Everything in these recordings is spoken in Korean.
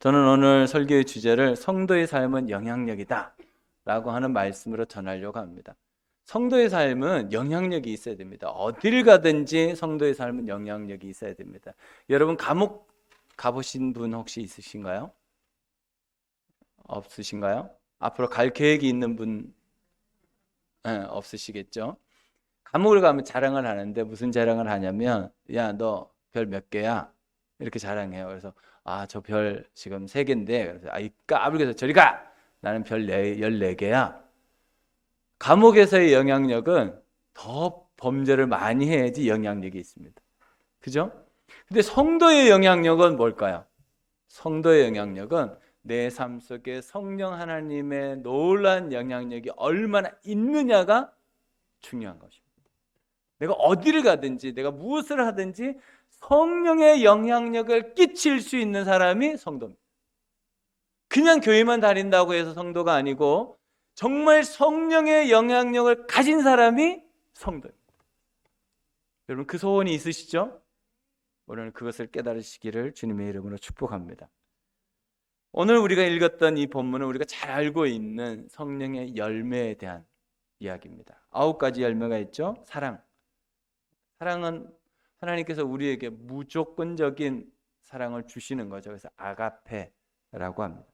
저는 오늘 설교의 주제를 성도의 삶은 영향력이다 라고 하는 말씀으로 전하려고 합니다. 성도의 삶은 영향력이 있어야 됩니다. 어딜 가든지 성도의 삶은 영향력이 있어야 됩니다. 여러분 감옥 가보신 분 혹시 있으신가요? 없으신가요? 앞으로 갈 계획이 있는 분 없으시겠죠? 감옥을 가면 자랑을 하는데 무슨 자랑을 하냐면, 야, 너 별 몇 개야? 이렇게 자랑해요. 그래서 저 별 지금 3개인데, 그래서 이 까불게서 저리 가! 나는 별 14개야. 감옥에서의 영향력은 더 범죄를 많이 해야지 영향력이 있습니다. 그죠? 근데 성도의 영향력은 뭘까요? 성도의 영향력은 내 삶 속에 성령 하나님의 놀라운 영향력이 얼마나 있느냐가 중요한 것입니다. 내가 어디를 가든지 내가 무엇을 하든지 성령의 영향력을 끼칠 수 있는 사람이 성도입니다. 그냥 교회만 다닌다고 해서 성도가 아니고 정말 성령의 영향력을 가진 사람이 성도입니다. 여러분 그 소원이 있으시죠? 오늘 그것을 깨달으시기를 주님의 이름으로 축복합니다. 오늘 우리가 읽었던 이 본문은 우리가 잘 알고 있는 성령의 열매에 대한 이야기입니다. 9가지 열매가 있죠. 사랑은 하나님께서 우리에게 무조건적인 사랑을 주시는 거죠. 그래서 아가페라고 합니다.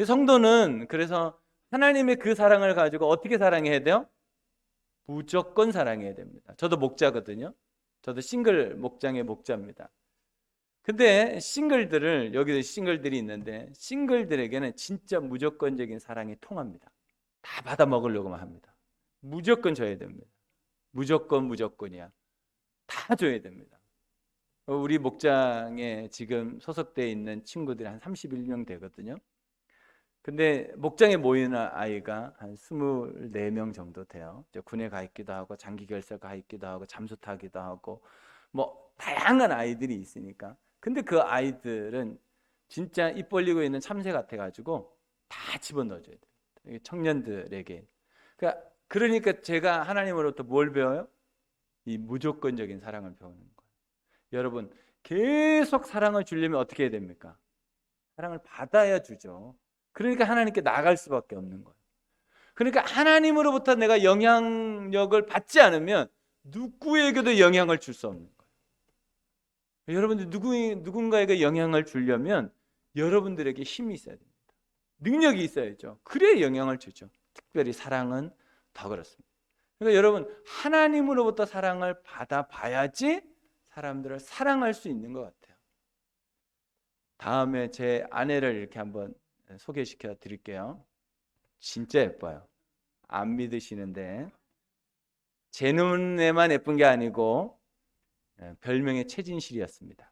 성도는 그래서 하나님의 그 사랑을 가지고 어떻게 사랑해야 돼요? 무조건 사랑해야 됩니다. 저도 목자거든요. 저도 싱글 목장의 목자입니다. 근데 여기서 싱글들이 있는데 싱글들에게는 진짜 무조건적인 사랑이 통합니다. 다 받아 먹으려고만 합니다. 무조건 줘야 됩니다. 무조건이야. 다 줘야 됩니다. 우리 목장에 지금 소속되어 있는 친구들이 한 31명 되거든요. 근데 목장에 모이는 아이가 한 24명 정도 돼요. 군에 가 있기도 하고 장기 결사 가 있기도 하고 잠수 타기도 하고 뭐 다양한 아이들이 있으니까. 근데 그 아이들은 진짜 입 벌리고 있는 참새 같아 가지고 다 집어넣어줘야 돼요. 청년들에게. 그러니까 제가 하나님으로부터 뭘 배워요? 이 무조건적인 사랑을 배우는 거예요. 여러분 계속 사랑을 주려면 어떻게 해야 됩니까? 사랑을 받아야 주죠. 그러니까 하나님께 나갈 수밖에 없는 거예요. 그러니까 하나님으로부터 내가 영향력을 받지 않으면 누구에게도 영향을 줄 수 없는 거예요. 여러분들 누군가에게 영향을 주려면 여러분들에게 힘이 있어야 됩니다. 능력이 있어야죠. 그래야 영향을 주죠. 특별히 사랑은 더 그렇습니다. 그러니까 여러분 하나님으로부터 사랑을 받아봐야지 사람들을 사랑할 수 있는 것 같아요. 다음에 제 아내를 이렇게 한번 소개시켜 드릴게요. 진짜 예뻐요. 안 믿으시는데 제 눈에만 예쁜 게 아니고 별명이 최진실이었습니다.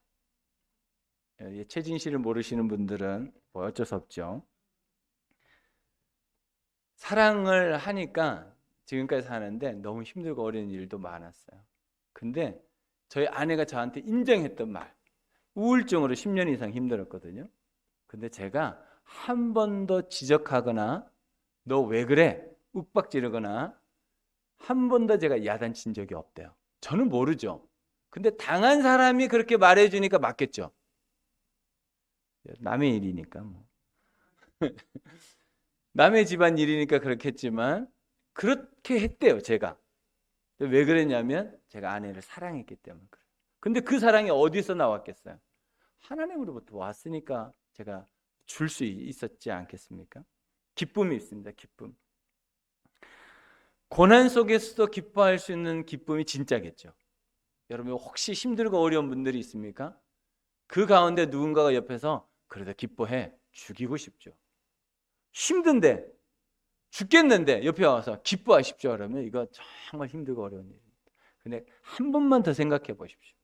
최진실을 모르시는 분들은 뭐 어쩔 수 없죠. 사랑을 하니까 지금까지 사는데 너무 힘들고 어려운 일도 많았어요. 근데 저희 아내가 저한테 인정했던 말, 우울증으로 10년 이상 힘들었거든요. 근데 제가 한 번도 지적하거나 너 왜 그래? 윽박지르거나 한 번도 제가 야단친 적이 없대요. 저는 모르죠. 근데 당한 사람이 그렇게 말해주니까 맞겠죠. 남의 일이니까 뭐. 남의 집안 일이니까 그렇겠지만 그렇게 했대요. 제가. 왜 그랬냐면 제가 아내를 사랑했기 때문에 그래요. 근데 그 사랑이 어디서 나왔겠어요? 하나님으로부터 왔으니까 제가 줄 수 있었지 않겠습니까? 기쁨이 있습니다. 기쁨. 고난 속에서도 기뻐할 수 있는 기쁨이 진짜겠죠. 여러분 혹시 힘들고 어려운 분들이 있습니까? 그 가운데 누군가가 옆에서 그래도 기뻐해 죽이고 싶죠. 힘든데 죽겠는데 옆에 와서 기뻐하십시오 그러면 이거 정말 힘들고 어려운 일입니다. 근데 한 번만 더 생각해 보십시오.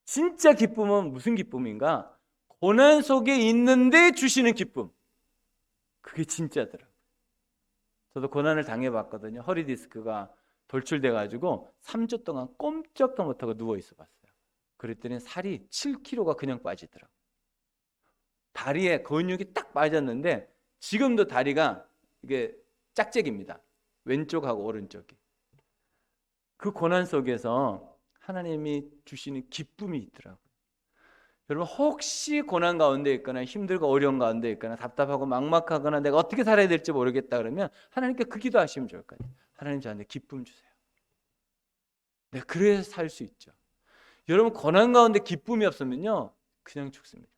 진짜 기쁨은 무슨 기쁨인가? 고난 속에 있는데 주시는 기쁨. 그게 진짜더라고요. 저도 고난을 당해봤거든요. 허리 디스크가 돌출돼가지고 3주 동안 꼼짝도 못하고 누워 있어 봤어요. 그랬더니 살이 7kg가 그냥 빠지더라고요. 다리에 근육이 딱 빠졌는데 지금도 다리가 이게 짝짝입니다. 왼쪽하고 오른쪽이. 그 고난 속에서 하나님이 주시는 기쁨이 있더라고요. 여러분 혹시 고난 가운데 있거나 힘들고 어려운 가운데 있거나 답답하고 막막하거나 내가 어떻게 살아야 될지 모르겠다 그러면 하나님께 그 기도하시면 좋을 것 같아요. 하나님 저한테 기쁨 주세요. 내가 그래서 살 수 있죠. 여러분 고난 가운데 기쁨이 없으면요 그냥 죽습니다.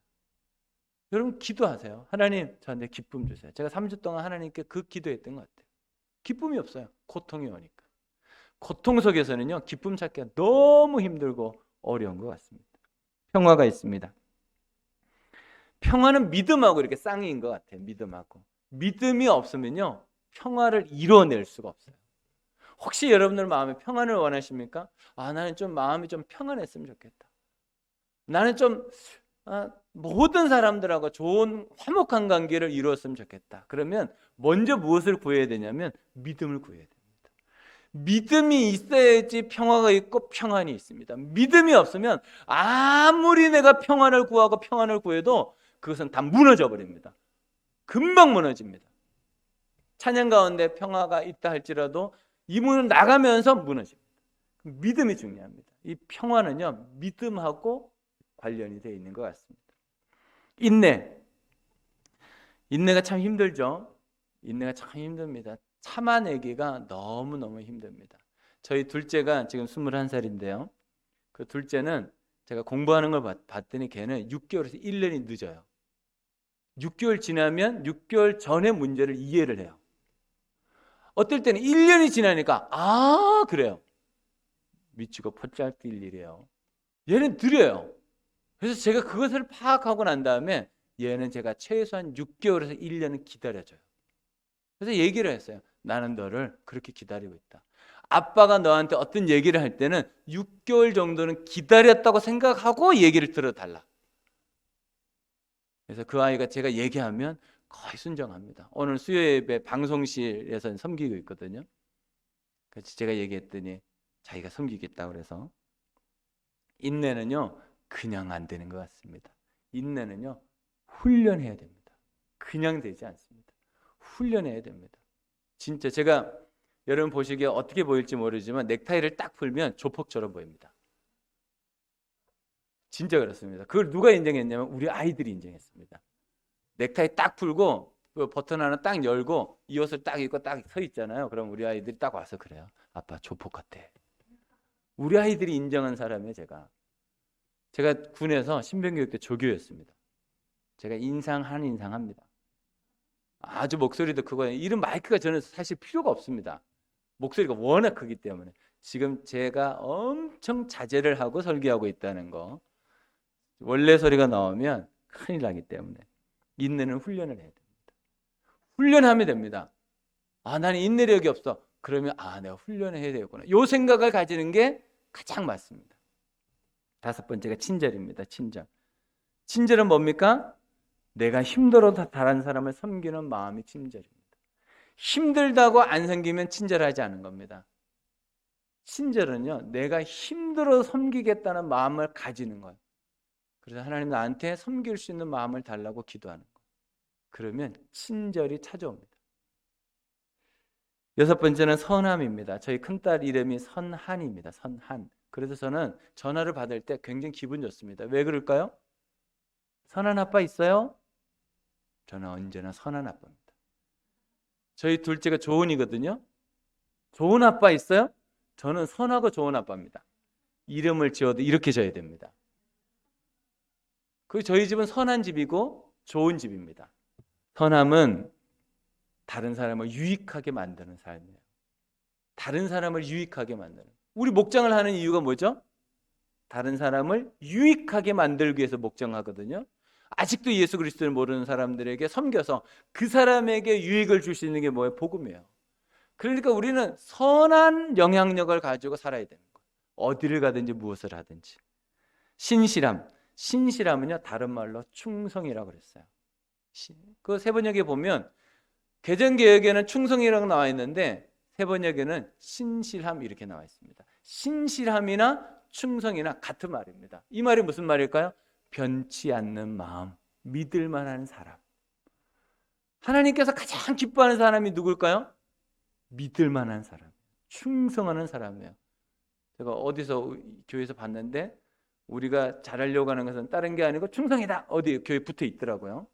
여러분 기도하세요. 하나님 저한테 기쁨 주세요. 제가 3주 동안 하나님께 그 기도했던 것 같아요. 기쁨이 없어요. 고통이 오니까. 고통 속에서는요 기쁨 찾기가 너무 힘들고 어려운 것 같습니다. 평화가 있습니다. 평화는 믿음하고 이렇게 쌍인 것 같아요. 믿음하고. 믿음이 없으면요 평화를 이뤄낼 수가 없어요. 혹시 여러분들 마음에 평안을 원하십니까? 나는 좀 마음이 좀 평안했으면 좋겠다. 나는 좀 모든 사람들하고 좋은 화목한 관계를 이루었으면 좋겠다. 그러면 먼저 무엇을 구해야 되냐면 믿음을 구해야 됩니다. 믿음이 있어야지 평화가 있고 평안이 있습니다. 믿음이 없으면 아무리 내가 평안을 구하고 평안을 구해도 그것은 다 무너져 버립니다. 금방 무너집니다. 찬양 가운데 평화가 있다 할지라도 이 문을 나가면서 무너집니다. 믿음이 중요합니다. 이 평화는요 믿음하고 관련이 되어 있는 것 같습니다. 인내가 참 힘들죠. 인내가 참 힘듭니다. 참아내기가 너무너무 힘듭니다. 저희 둘째가 지금 21살인데요 그 둘째는 제가 공부하는 걸 봤더니 걔는 6개월에서 1년이 늦어요. 6개월 지나면 6개월 전에 문제를 이해를 해요. 어떨 때는 1년이 지나니까 그래요. 미치고 포짝 뛸 일이에요. 얘는 느려요. 그래서 제가 그것을 파악하고 난 다음에 얘는 제가 최소한 6개월에서 1년은 기다려줘요. 그래서 얘기를 했어요. 나는 너를 그렇게 기다리고 있다. 아빠가 너한테 어떤 얘기를 할 때는 6개월 정도는 기다렸다고 생각하고 얘기를 들어달라. 그래서 그 아이가 제가 얘기하면 거의 순종합니다. 오늘 수요예배 방송실에서 섬기고 있거든요. 그래서 제가 얘기했더니 자기가 섬기겠다고 그래서 인내는요 그냥 안 되는 것 같습니다. 인내는요 훈련해야 됩니다. 그냥 되지 않습니다. 훈련해야 됩니다. 진짜 제가 여러분 보시기에 어떻게 보일지 모르지만 넥타이를 딱 풀면 조폭처럼 보입니다. 진짜 그렇습니다. 그걸 누가 인정했냐면 우리 아이들이 인정했습니다. 넥타이 딱 풀고 그 버튼 하나 딱 열고 이 옷을 딱 입고 딱 서 있잖아요. 그럼 우리 아이들이 딱 와서 그래요. 아빠 조폭 같아. 우리 아이들이 인정한 사람이에요. 제가 군에서 신병교육 때 조교였습니다. 제가 한 인상 합니다. 아주 목소리도 크고 이런 마이크가 저는 사실 필요가 없습니다. 목소리가 워낙 크기 때문에 지금 제가 엄청 자제를 하고 설교하고 있다는 거 원래 소리가 나오면 큰일 나기 때문에 인내는 훈련을 해야 됩니다. 훈련하면 됩니다. 나는 인내력이 없어. 그러면 내가 훈련을 해야 되겠구나. 이 생각을 가지는 게 가장 맞습니다. 5번째가 친절입니다. 친절은 뭡니까? 내가 힘들어도 다른 사람을 섬기는 마음이 친절입니다. 힘들다고 안 섬기면 친절하지 않은 겁니다. 친절은요 내가 힘들어 섬기겠다는 마음을 가지는 거예요. 그래서 하나님 나한테 섬길 수 있는 마음을 달라고 기도하는 거예요. 그러면 친절이 찾아옵니다. 6번째는 선함입니다. 저희 큰딸 이름이 선한입니다. 선한. 그래서 저는 전화를 받을 때 굉장히 기분 좋습니다. 왜 그럴까요? 선한 아빠 있어요? 저는 언제나 선한 아빠입니다. 저희 둘째가 조은이거든요. 좋은 아빠 있어요? 저는 선하고 좋은 아빠입니다. 이름을 지어도 이렇게 져야 됩니다. 저희 집은 선한 집이고 좋은 집입니다. 선함은 다른 사람을 유익하게 만드는 삶이에요. 다른 사람을 유익하게 만드는. 우리 목장을 하는 이유가 뭐죠? 다른 사람을 유익하게 만들기 위해서 목장하거든요. 아직도 예수 그리스도를 모르는 사람들에게 섬겨서 그 사람에게 유익을 줄 수 있는 게 뭐예요? 복음이에요. 그러니까 우리는 선한 영향력을 가지고 살아야 되는 거예요. 어디를 가든지 무엇을 하든지. 신실함은요 다른 말로 충성이라고 그랬어요. 그 세번역에 보면 개정개혁에는 충성이라고 나와 있는데 세번역에는 신실함 이렇게 나와 있습니다. 신실함이나 충성이나 같은 말입니다. 이 말이 무슨 말일까요? 변치 않는 마음, 믿을 만한 사람. 하나님께서 가장 기뻐하는 사람이 누굴까요? 믿을 만한 사람, 충성하는 사람이에요. 제가 어디서 교회에서 봤는데 우리가 잘하려고 하는 것은 다른 게 아니고 충성이다. 어디 교회 붙어 있더라고요.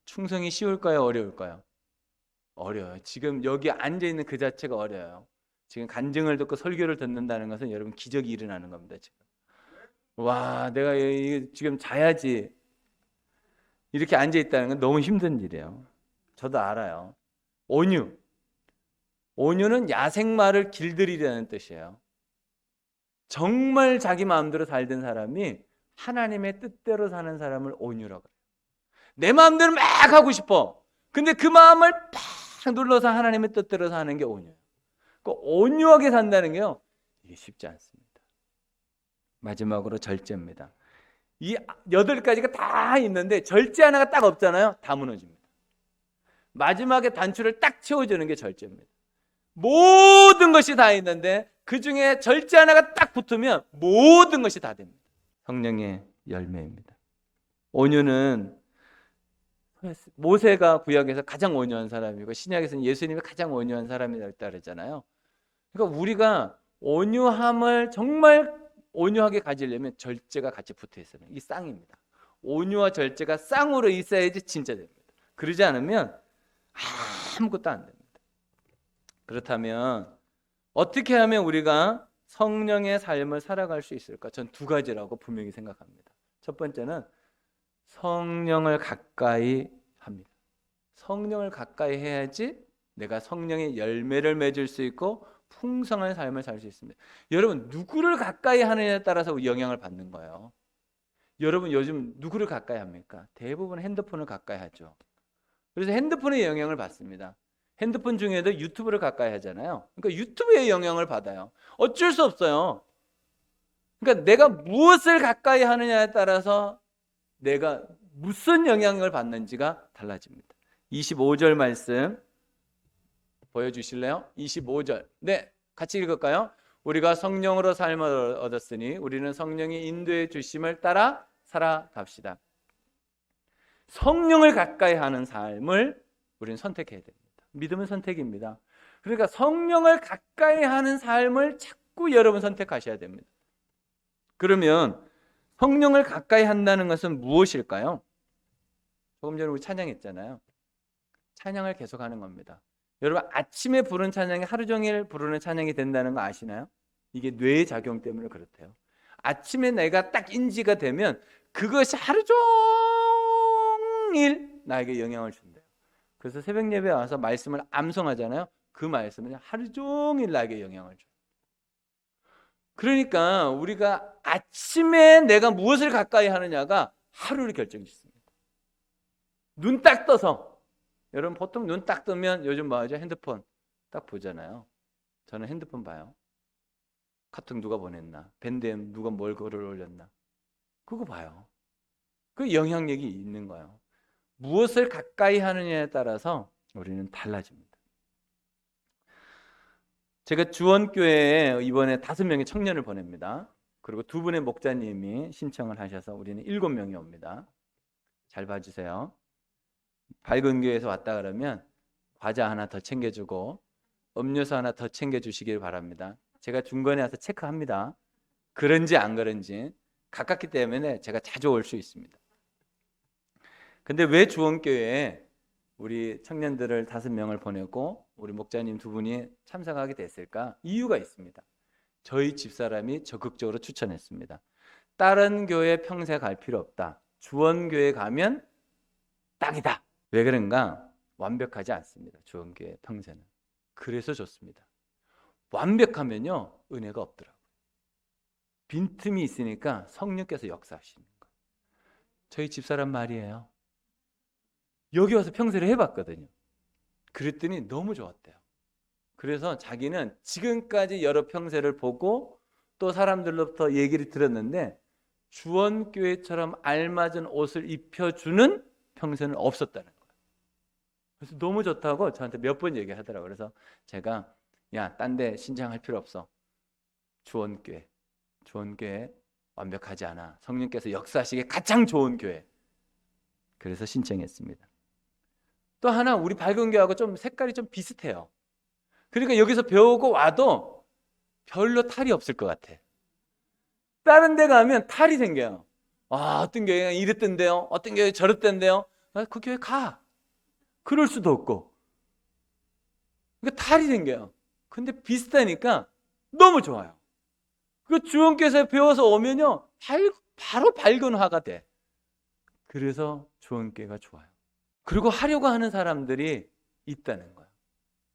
충성이 쉬울까요? 어려울까요? 어려워요. 지금 여기 앉아있는 그 자체가 어려워요. 지금 간증을 듣고 설교를 듣는다는 것은 여러분 기적이 일어나는 겁니다. 지금. 와, 내가 지금 자야지. 이렇게 앉아있다는 건 너무 힘든 일이에요. 저도 알아요. 온유. 온유는 야생마를 길들이려는 뜻이에요. 정말 자기 마음대로 살던 사람이 하나님의 뜻대로 사는 사람을 온유라고 해요. 내 마음대로 막 하고 싶어. 근데 그 마음을 팍 눌러서 하나님의 뜻대로 사는 게 온유예요. 그 온유하게 산다는 게요, 이게 쉽지 않습니다. 마지막으로 절제입니다. 이 8가지가 다 있는데 절제 하나가 딱 없잖아요. 다 무너집니다. 마지막에 단추를 딱 채워주는 게 절제입니다. 모든 것이 다 있는데 그 중에 절제 하나가 딱 붙으면 모든 것이 다 됩니다. 성령의 열매입니다. 온유는 모세가 구약에서 가장 온유한 사람이고 신약에서는 예수님이 가장 온유한 사람이라고 그러잖아요. 그러니까 우리가 온유함을 정말 온유하게 가지려면 절제가 같이 붙어 있어요. 이 쌍입니다. 온유와 절제가 쌍으로 있어야지 진짜 됩니다. 그러지 않으면 아무것도 안 됩니다. 그렇다면 어떻게 하면 우리가 성령의 삶을 살아갈 수 있을까? 전 2가지라고 분명히 생각합니다. 첫 번째는 성령을 가까이 합니다. 성령을 가까이 해야지 내가 성령의 열매를 맺을 수 있고 풍성한 삶을 살 수 있습니다. 여러분, 누구를 가까이 하느냐에 따라서 영향을 받는 거예요. 여러분 요즘 누구를 가까이 합니까? 대부분 핸드폰을 가까이 하죠. 그래서 핸드폰의 영향을 받습니다. 핸드폰 중에도 유튜브를 가까이 하잖아요. 그러니까 유튜브의 영향을 받아요. 어쩔 수 없어요. 그러니까 내가 무엇을 가까이 하느냐에 따라서 내가 무슨 영향을 받는지가 달라집니다. 25절 말씀 보여주실래요? 25절. 네, 같이 읽을까요? 우리가 성령으로 삶을 얻었으니 우리는 성령이 인도해 주심을 따라 살아갑시다. 성령을 가까이 하는 삶을 우리는 선택해야 됩니다. 믿음은 선택입니다. 그러니까 성령을 가까이 하는 삶을 자꾸 여러분 선택하셔야 됩니다. 그러면 성령을 가까이 한다는 것은 무엇일까요? 조금 전에 우리 찬양했잖아요. 찬양을 계속하는 겁니다. 여러분 아침에 부른 찬양이 하루 종일 부르는 찬양이 된다는 거 아시나요? 이게 뇌의 작용 때문에 그렇대요. 아침에 내가 딱 인지가 되면 그것이 하루 종일 나에게 영향을 준대요. 그래서 새벽 예배에 와서 말씀을 암송하잖아요. 그 말씀은 하루 종일 나에게 영향을 줘요. 그러니까 우리가 아침에 내가 무엇을 가까이 하느냐가 하루를 결정짓습니다. 눈 딱 떠서, 여러분 보통 눈 딱 뜨면 요즘 뭐 하죠? 핸드폰 딱 보잖아요. 저는 핸드폰 봐요. 카톡 누가 보냈나, 밴드엠 누가 뭘 글을 올렸나, 그거 봐요. 그 영향력이 있는 거예요. 무엇을 가까이 하느냐에 따라서 우리는 달라집니다. 제가 주원교회에 이번에 5명의 청년을 보냅니다. 그리고 2분의 목자님이 신청을 하셔서 우리는 7명이 옵니다. 잘 봐주세요. 밝은 교회에서 왔다 그러면 과자 하나 더 챙겨주고 음료수 하나 더 챙겨주시길 바랍니다. 제가 중간에 와서 체크합니다. 그런지 안 그런지. 가깝기 때문에 제가 자주 올 수 있습니다. 근데 왜 주원교회에 우리 청년들을 5명을 보내고 우리 목자님 2분이 참석하게 됐을까? 이유가 있습니다. 저희 집사람이 적극적으로 추천했습니다. 다른 교회 평생 갈 필요 없다. 주원교회 가면 딱이다. 왜 그런가? 완벽하지 않습니다. 주원교회 평생은. 그래서 좋습니다. 완벽하면요 은혜가 없더라고요. 빈틈이 있으니까 성령께서 역사하시는 거예요. 저희 집사람 말이에요. 여기 와서 평세를 해봤거든요. 그랬더니 너무 좋았대요. 그래서 자기는 지금까지 여러 평세를 보고 또 사람들로부터 얘기를 들었는데 주원교회처럼 알맞은 옷을 입혀주는 평세는 없었다는 거예요. 그래서 너무 좋다고 저한테 몇 번 얘기하더라고요. 그래서 제가 야, 딴 데 신청할 필요 없어. 주원교회 완벽하지 않아. 성령께서 역사하시기에 가장 좋은 교회. 그래서 신청했습니다. 또 하나 우리 밝은 교회하고 좀 색깔이 좀 비슷해요. 그러니까 여기서 배우고 와도 별로 탈이 없을 것 같아. 다른 데 가면 탈이 생겨요. 어떤 교회가 이랬던데요, 어떤 교회 저랬던데요. 그 교회 가. 그럴 수도 없고. 그러니까 탈이 생겨요. 근데 비슷하니까 너무 좋아요. 그 주원교에서 배워서 오면요, 바로 밝은 화가 돼. 그래서 주원교회가 좋아요. 그리고 하려고 하는 사람들이 있다는 거예요.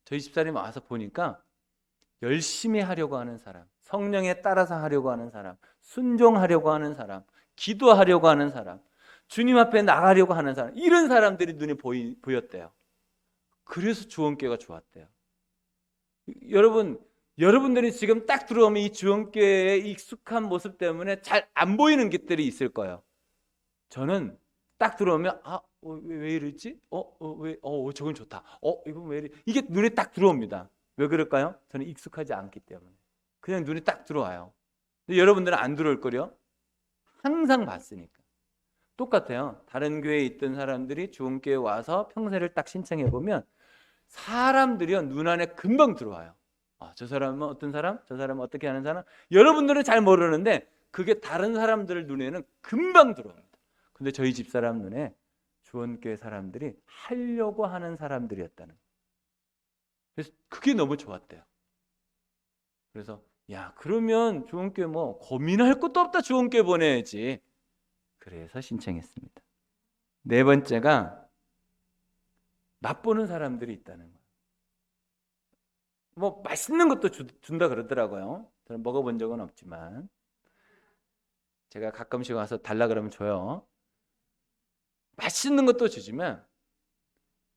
저희 집사님 와서 보니까 열심히 하려고 하는 사람, 성령에 따라서 하려고 하는 사람, 순종하려고 하는 사람, 기도하려고 하는 사람, 주님 앞에 나가려고 하는 사람, 이런 사람들이 눈에 보였대요. 그래서 주원교회가 좋았대요. 여러분들이 지금 딱 들어오면 이 주원교회의 익숙한 모습 때문에 잘 안 보이는 것들이 있을 거예요. 저는 딱 들어오면 왜 이러지? 저건 좋다. 이건 왜 이래? 이게 눈에 딱 들어옵니다. 왜 그럴까요? 저는 익숙하지 않기 때문에. 그냥 눈에 딱 들어와요. 근데 여러분들은 안 들어올 거요. 항상 봤으니까. 똑같아요. 다른 교회에 있던 사람들이 주원교회에 와서 평세를 딱 신청해 보면 사람들이요, 눈 안에 금방 들어와요. 저 사람은 어떤 사람? 저 사람은 어떻게 하는 사람? 여러분들은 잘 모르는데 그게 다른 사람들 눈에는 금방 들어옵니다. 근데 저희 집사람 눈에 주원교회 사람들이 하려고 하는 사람들이었다는 거예요. 그래서 그게 너무 좋았대요. 그래서 그러면 주원교회 뭐 고민할 것도 없다, 주원교회 보내야지. 그래서 신청했습니다. 네 번째가 맛보는 사람들이 있다는 거예요. 뭐 맛있는 것도 준다 그러더라고요. 저는 먹어본 적은 없지만 제가 가끔씩 와서 달라 그러면 줘요. 맛있는 것도 주지만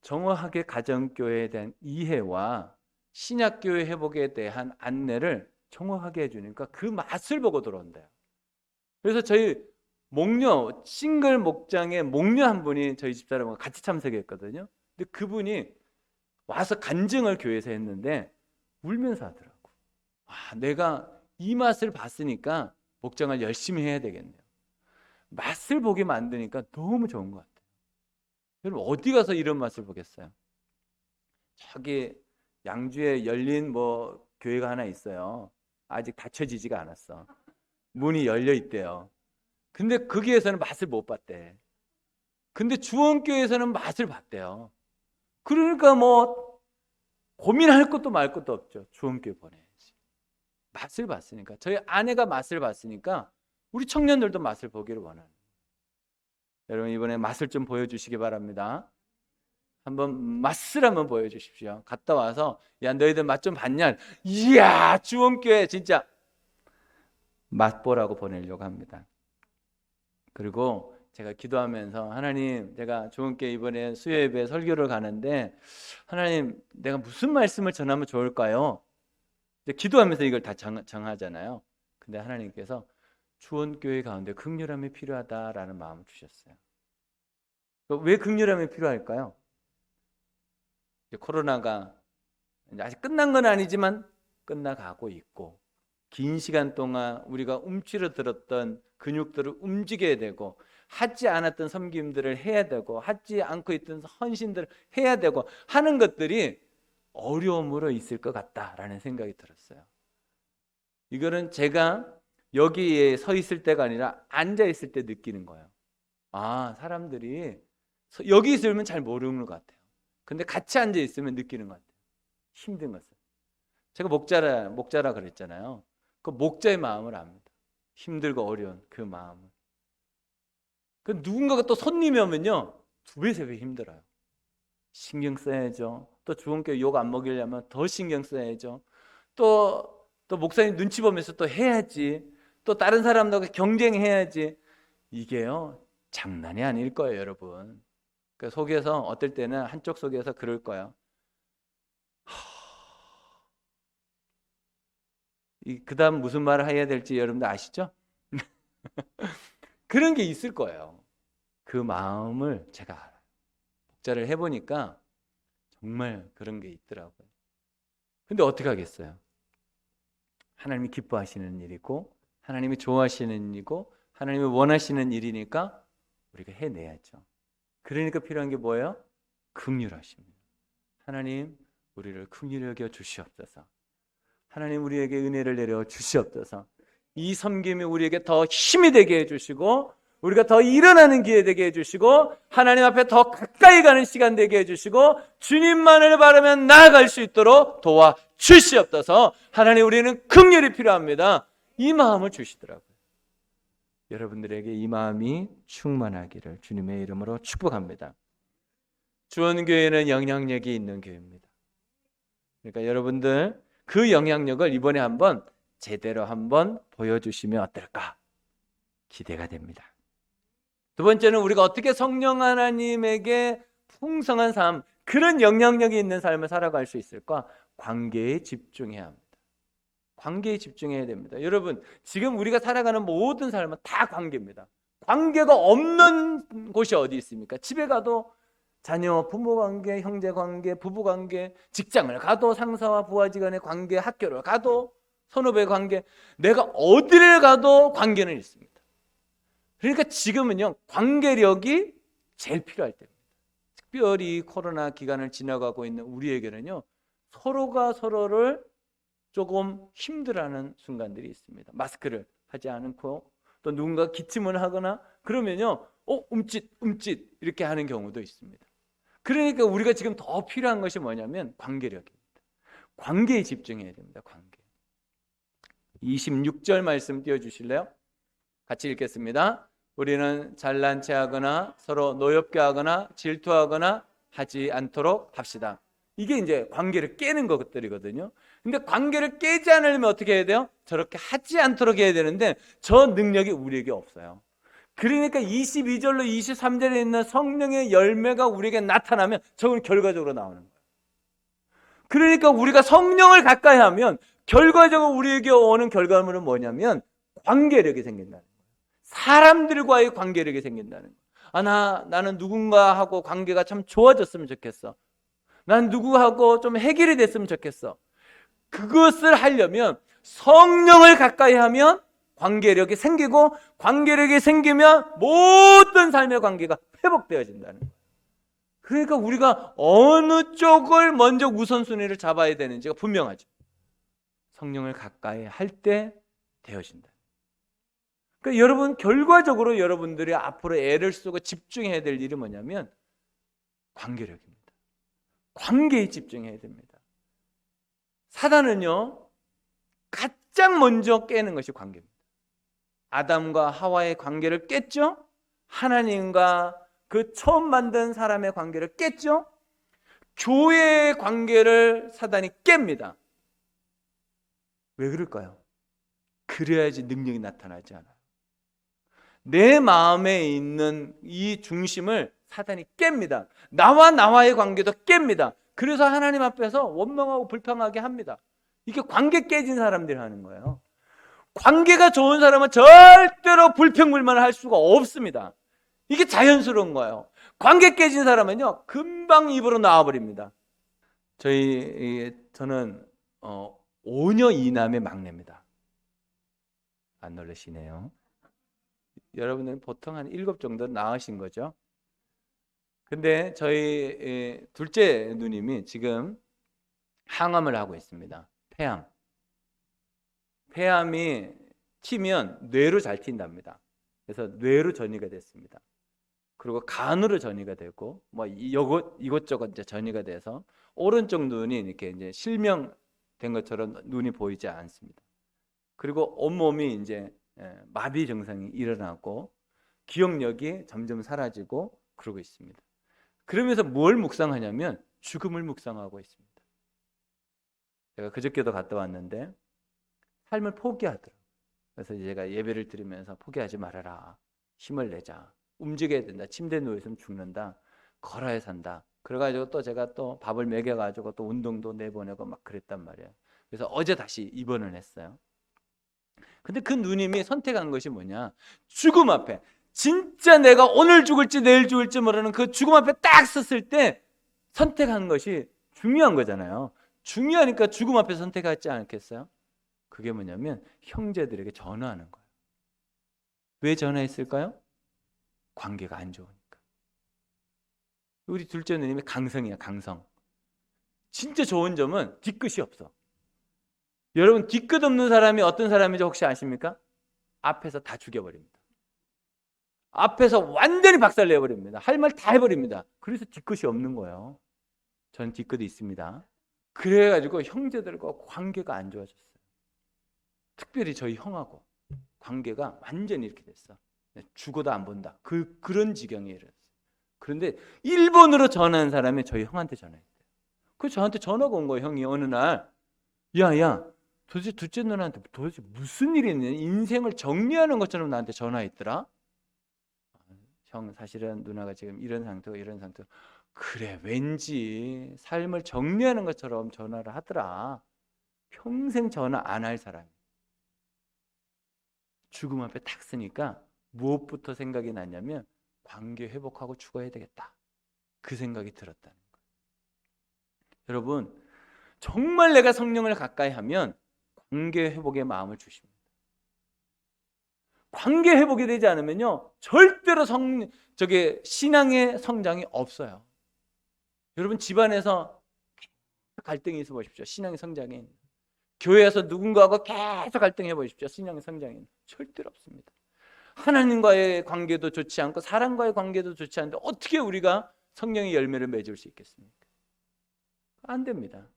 정확하게 가정교회에 대한 이해와 신약교회 회복에 대한 안내를 정확하게 해주니까 그 맛을 보고 들어온대요. 그래서 저희 목녀, 싱글 목장의 목녀 한 분이 저희 집사람과 같이 참석했거든요. 근데 그분이 와서 간증을 교회에서 했는데 울면서 하더라고. 내가 이 맛을 봤으니까 목장을 열심히 해야 되겠네요. 맛을 보게 만드니까 너무 좋은 것 같아요. 여러분 어디 가서 이런 맛을 보겠어요? 저기 양주에 열린 교회가 하나 있어요. 아직 닫혀지지가 않았어. 문이 열려 있대요. 근데 거기에서는 맛을 못 봤대. 근데 주원교회에서는 맛을 봤대요. 그러니까 고민할 것도 말 것도 없죠. 주원교회 보내야지. 맛을 봤으니까. 저희 아내가 맛을 봤으니까 우리 청년들도 맛을 보기를 원하는. 여러분 이번에 맛을 좀 보여주시기 바랍니다. 맛을 한번 보여주십시오. 갔다 와서 너희들 맛 좀 봤냐? 이야, 주원교회 진짜 맛보라고 보내려고 합니다. 그리고 제가 기도하면서 하나님, 제가 주원교회 이번에 수요예배 설교를 가는데 하나님, 내가 무슨 말씀을 전하면 좋을까요? 기도하면서 이걸 다 정하잖아요. 근데 하나님께서 주원교회 가운데 긍휼함이 필요하다라는 마음을 주셨어요. 왜 긍휼함이 필요할까요? 코로나가 아직 끝난 건 아니지만 끝나가고 있고 긴 시간 동안 우리가 움츠러들었던 근육들을 움직여야 되고 하지 않았던 섬김들을 해야 되고 하지 않고 있던 헌신들을 해야 되고 하는 것들이 어려움으로 있을 것 같다라는 생각이 들었어요. 이거는 제가 여기에 서 있을 때가 아니라 앉아 있을 때 느끼는 거예요. 사람들이 여기 있으면 잘 모르는 것 같아요. 근데 같이 앉아 있으면 느끼는 것 같아요. 힘든 것을. 제가 목자라 그랬잖아요. 그 목자의 마음을 압니다. 힘들고 어려운 그 마음을. 그 누군가가 또 손님이 오면요 2배, 3배 힘들어요. 신경 써야죠. 또 주원교회 욕 안 먹이려면 더 신경 써야죠. 또 목사님 눈치 보면서 또 해야지. 또 다른 사람들과 경쟁해야지. 이게요 장난이 아닐 거예요, 여러분. 그 속에서 어떨 때는 한쪽 속에서 그럴 거예요. 그 다음 무슨 말을 해야 될지 여러분들 아시죠? 그런 게 있을 거예요. 그 마음을 제가 알아요. 목자를 해보니까 정말 그런 게 있더라고요. 근데 어떻게 하겠어요? 하나님이 기뻐하시는 일이고 하나님이 좋아하시는 일이고 하나님이 원하시는 일이니까 우리가 해내야죠. 그러니까 필요한 게 뭐예요? 긍휼하십니다. 하나님 우리를 긍휼히 여겨 주시옵소서. 하나님 우리에게 은혜를 내려 주시옵소서. 이 섬김이 우리에게 더 힘이 되게 해주시고 우리가 더 일어나는 기회 되게 해주시고 하나님 앞에 더 가까이 가는 시간 되게 해주시고 주님만을 바라며 나아갈 수 있도록 도와주시옵소서. 하나님, 우리는 긍휼이 필요합니다. 이 마음을 주시더라고요. 여러분들에게 이 마음이 충만하기를 주님의 이름으로 축복합니다. 주원교회는 영향력이 있는 교회입니다. 그러니까 여러분들 그 영향력을 이번에 한번 제대로 한번 보여주시면 어떨까 기대가 됩니다. 두 번째는 우리가 어떻게 성령 하나님에게 풍성한 삶, 그런 영향력이 있는 삶을 살아갈 수 있을까? 관계에 집중해야 합니다. 관계에 집중해야 됩니다. 여러분, 지금 우리가 살아가는 모든 삶은 다 관계입니다. 관계가 없는 곳이 어디 있습니까? 집에 가도 자녀, 부모 관계, 형제 관계, 부부 관계, 직장을 가도 상사와 부하지간의 관계, 학교를 가도 선후배 관계, 내가 어디를 가도 관계는 있습니다. 그러니까 지금은요, 관계력이 제일 필요할 때입니다. 특별히 코로나 기간을 지나가고 있는 우리에게는요, 서로가 서로를 조금 힘들어하는 순간들이 있습니다. 마스크를 하지 않고 또 누군가 기침을 하거나 그러면요, 움찔 이렇게 하는 경우도 있습니다. 그러니까 우리가 지금 더 필요한 것이 뭐냐면 관계력입니다. 관계에 집중해야 됩니다. 관계. 26절 말씀 띄워주실래요? 같이 읽겠습니다. 우리는 잘난 체하거나 서로 노엽게 하거나 질투하거나 하지 않도록 합시다. 이게 이제 관계를 깨는 것들이거든요. 근데 관계를 깨지 않으려면 어떻게 해야 돼요? 저렇게 하지 않도록 해야 되는데 저 능력이 우리에게 없어요. 그러니까 22절로 23절에 있는 성령의 열매가 우리에게 나타나면 저건 결과적으로 나오는 거예요. 그러니까 우리가 성령을 가까이 하면 결과적으로 우리에게 오는 결과물은 뭐냐면 관계력이 생긴다는 거예요. 사람들과의 관계력이 생긴다는 거예요. 나는 누군가하고 관계가 참 좋아졌으면 좋겠어. 난 누구하고 좀 해결이 됐으면 좋겠어. 그것을 하려면 성령을 가까이 하면 관계력이 생기고 관계력이 생기면 모든 삶의 관계가 회복되어진다는 거예요. 그러니까 우리가 어느 쪽을 먼저 우선순위를 잡아야 되는지가 분명하죠. 성령을 가까이 할 때 되어진다. 그러니까 여러분, 결과적으로 여러분들이 앞으로 애를 쓰고 집중해야 될 일이 뭐냐면 관계력입니다. 관계에 집중해야 됩니다. 사단은요, 가장 먼저 깨는 것이 관계입니다. 아담과 하와의 관계를 깼죠. 하나님과 그 처음 만든 사람의 관계를 깼죠. 교회의 관계를 사단이 깹니다. 왜 그럴까요? 그래야지 능력이 나타나지 않아요. 내 마음에 있는 이 중심을 사단이 깹니다. 나와의 관계도 깹니다. 그래서 하나님 앞에서 원망하고 불평하게 합니다. 이게 관계 깨진 사람들이 하는 거예요. 관계가 좋은 사람은 절대로 불평불만을 할 수가 없습니다. 이게 자연스러운 거예요. 관계 깨진 사람은요, 금방 입으로 나와버립니다. 저는 5녀 2남의 막내입니다. 안 놀라시네요. 여러분은 보통 한 7 정도 낳으신 거죠. 근데 저희 둘째 누님이 지금 항암을 하고 있습니다. 폐암이 튀면 뇌로 잘 튄답니다. 그래서 뇌로 전이가 됐습니다. 그리고 간으로 전이가 되고 이것저것 이제 전이가 돼서 오른쪽 눈이 이렇게 이제 실명된 것처럼 눈이 보이지 않습니다. 그리고 온몸이 이제 마비 증상이 일어나고 기억력이 점점 사라지고 그러고 있습니다. 그러면서 뭘 묵상하냐면 죽음을 묵상하고 있습니다. 제가 그저께도 갔다 왔는데 삶을 포기하더라고요. 그래서 제가 예배를 드리면서 포기하지 말아라. 힘을 내자. 움직여야 된다. 침대에 누워있으면 죽는다. 걸어야 산다. 그래가지고 또 제가 또 밥을 먹여가지고 또 운동도 내보내고 막 그랬단 말이에요. 그래서 어제 다시 입원을 했어요. 근데 그 누님이 선택한 것이 뭐냐? 죽음 앞에, 진짜 내가 오늘 죽을지 내일 죽을지 모르는 그 죽음 앞에 딱 섰을 때 선택한 것이 중요한 거잖아요. 중요하니까 죽음 앞에 선택하지 않겠어요? 그게 뭐냐면 형제들에게 전화하는 거예요. 왜 전화했을까요? 관계가 안 좋으니까. 우리 둘째 누님이 강성이에요. 강성. 진짜 좋은 점은 뒤끝이 없어. 여러분, 뒤끝 없는 사람이 어떤 사람인지 혹시 아십니까? 앞에서 다 죽여버립니다. 앞에서 완전히 박살내버립니다. 할 말 다 해버립니다. 그래서 뒤끝이 없는 거예요. 전 뒤끝이 있습니다. 그래가지고 형제들과 관계가 안 좋아졌어요. 특별히 저희 형하고 관계가 완전히 이렇게 됐어. 죽어도 안 본다. 그런 지경에 이르렀어요. 그런데 일본으로 전화한 사람이 저희 형한테 전화했대요. 그 저한테 전화가 온 거예요. 형이 어느 날, 야, 도대체 둘째 누나한테 도대체 무슨 일이 있냐? 인생을 정리하는 것처럼 나한테 전화했더라. 형, 사실은 누나가 지금 이런 상태고 이런 상태고. 그래, 왠지 삶을 정리하는 것처럼 전화를 하더라. 평생 전화 안 할 사람이 죽음 앞에 탁 서니까 무엇부터 생각이 났냐면 관계 회복하고 죽어야 되겠다. 그 생각이 들었다는 거예요. 여러분, 정말 내가 성령을 가까이 하면 관계 회복의 마음을 주십니다. 관계 회복이 되지 않으면요, 절대로 신앙의 성장이 없어요. 여러분, 집안에서 갈등이 있어 보십시오. 신앙의 성장에. 교회에서 누군가하고 계속 갈등해 보십시오. 신앙의 성장에. 절대로 없습니다. 하나님과의 관계도 좋지 않고 사람과의 관계도 좋지 않은데 어떻게 우리가 성령의 열매를 맺을 수 있겠습니까? 안 됩니다.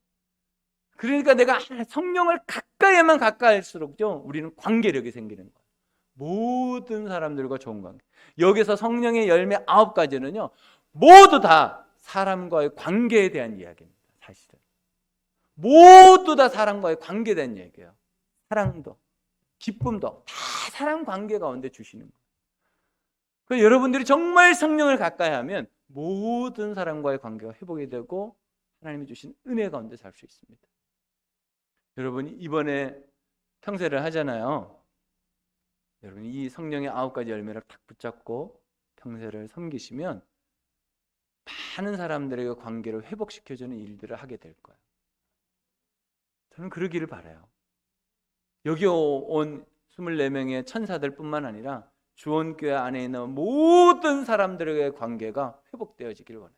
그러니까 내가 성령을 가까이만 가까이할수록요, 우리는 관계력이 생기는 거예요. 모든 사람들과 좋은 관계. 여기서 성령의 열매 9가지는요, 모두 다 사람과의 관계에 대한 이야기입니다. 사실은 모두 다 사람과의 관계에 대한 얘기예요. 사랑도 기쁨도 다 사람 관계 가운데 주시는 거예요. 그래서 여러분들이 정말 성령을 가까이 하면 모든 사람과의 관계가 회복이 되고 하나님이 주신 은혜 가운데 살 수 있습니다. 여러분이 이번에 평세를 하잖아요. 여러분이 이 성령의 9가지 열매를 딱 붙잡고 평세를 섬기시면 많은 사람들에게 관계를 회복시켜주는 일들을 하게 될 거예요. 저는 그러기를 바라요. 여기 온 24명의 천사들 뿐만 아니라 주원교회 안에 있는 모든 사람들에게 관계가 회복되어지기를 원해요.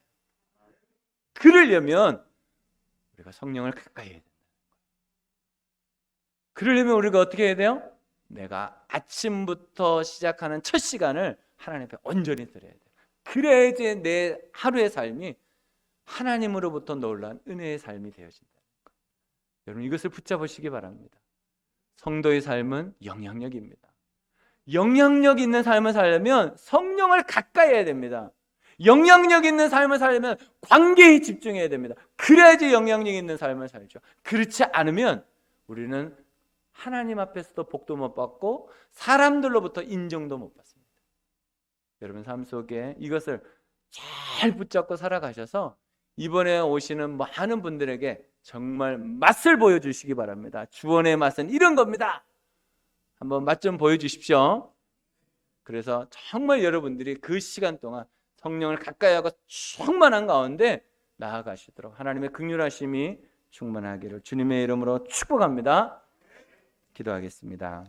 그러려면 우리가 성령을 가까이 해야 된다. 그러려면 우리가 어떻게 해야 돼요? 내가 아침부터 시작하는 첫 시간을 하나님 앞에 온전히 드려야 돼요. 그래야지 내 하루의 삶이 하나님으로부터 놀라운 은혜의 삶이 되어진다는 거예요. 여러분, 이것을 붙잡으시기 바랍니다. 성도의 삶은 영향력입니다. 영향력 있는 삶을 살려면 성령을 가까이 해야 됩니다. 영향력 있는 삶을 살려면 관계에 집중해야 됩니다. 그래야지 영향력 있는 삶을 살죠. 그렇지 않으면 우리는 하나님 앞에서도 복도 못 받고 사람들로부터 인정도 못 받습니다. 여러분 삶 속에 이것을 잘 붙잡고 살아가셔서 이번에 오시는 많은 분들에게 정말 맛을 보여주시기 바랍니다. 주원의 맛은 이런 겁니다. 한번 맛 좀 보여주십시오. 그래서 정말 여러분들이 그 시간 동안 성령을 가까이 하고 충만한 가운데 나아가시도록 하나님의 긍휼하심이 충만하기를 주님의 이름으로 축복합니다. 기도하겠습니다.